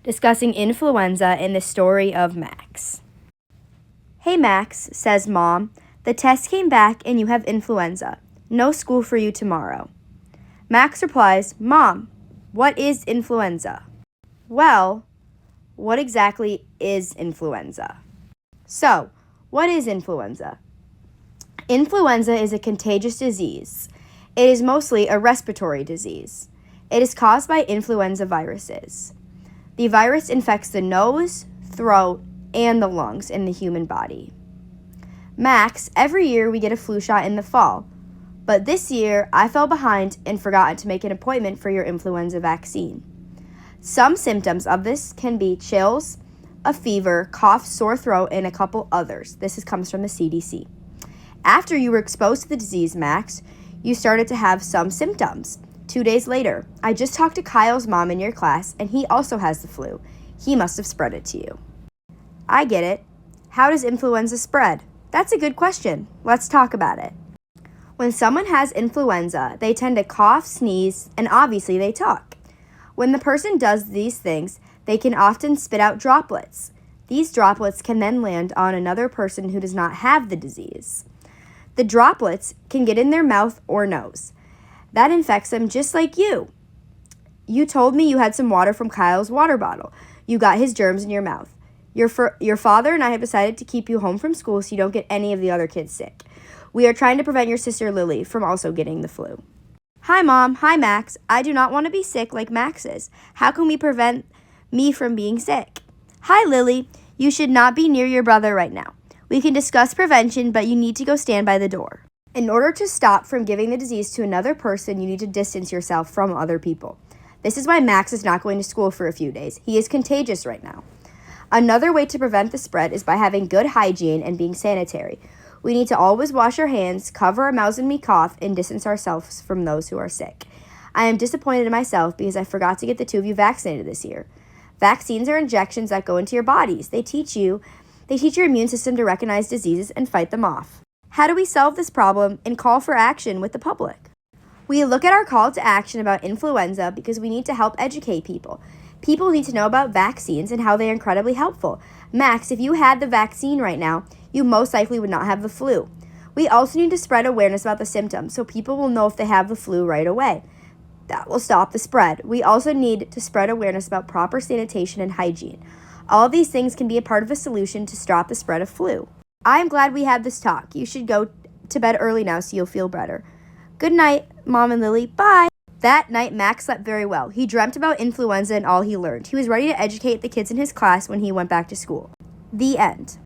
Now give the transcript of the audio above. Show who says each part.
Speaker 1: discussing influenza and the story of Max. "Hey Max," says Mom, "the test came back and you have influenza. No school for you tomorrow." Max replies, "Mom, what is influenza?" Well, what exactly is influenza? So, what is influenza? Influenza is a contagious disease. It is mostly a respiratory disease. It is caused by influenza viruses. The virus infects the nose, throat, and the lungs in the human body. Max, every year we get a flu shot in the fall, but this year I fell behind and forgot to make an appointment for your influenza vaccine. Some symptoms of this can be chills, a fever, cough, sore throat, and a couple others. This comes from the CDC. After you were exposed to the disease, Max, you started to have some symptoms. 2 days later, I just talked to Kyle's mom in your class, and he also has the flu. He must have spread it to you. I get it. How does influenza spread? That's a good question. Let's talk about it. When someone has influenza, they tend to cough, sneeze, and obviously they talk. When the person does these things, they can often spit out droplets. These droplets can then land on another person who does not have the disease. The droplets can get in their mouth or nose. That infects them just like you. You told me you had some water from Kyle's water bottle. You got his germs in your mouth. Your father and I have decided to keep you home from school so you don't get any of the other kids sick. We are trying to prevent your sister Lily from also getting the flu. Hi, Mom. Hi, Max. I do not want to be sick like Max is. How can we prevent me from being sick? Hi, Lily. You should not be near your brother right now. We can discuss prevention, but you need to go stand by the door. In order to stop from giving the disease to another person, you need to distance yourself from other people. This is why Max is not going to school for a few days. He is contagious right now. Another way to prevent the spread is by having good hygiene and being sanitary. We need to always wash our hands, cover our mouths when we cough, and distance ourselves from those who are sick. I am disappointed in myself because I forgot to get the two of you vaccinated this year. Vaccines are injections that go into your bodies. They teach your immune system to recognize diseases and fight them off. How do we solve this problem and call for action with the public? We look at our call to action about influenza because we need to help educate people. People need to know about vaccines and how they are incredibly helpful. Max, if you had the vaccine right now, you most likely would not have the flu. We also need to spread awareness about the symptoms so people will know if they have the flu right away. That will stop the spread. We also need to spread awareness about proper sanitation and hygiene. All of these things can be a part of a solution to stop the spread of flu. I am glad we had this talk. You should go to bed early now so you'll feel better. Good night, Mom and Lily. Bye. That night, Max slept very well. He dreamt about influenza and all he learned. He was ready to educate the kids in his class when he went back to school. The end.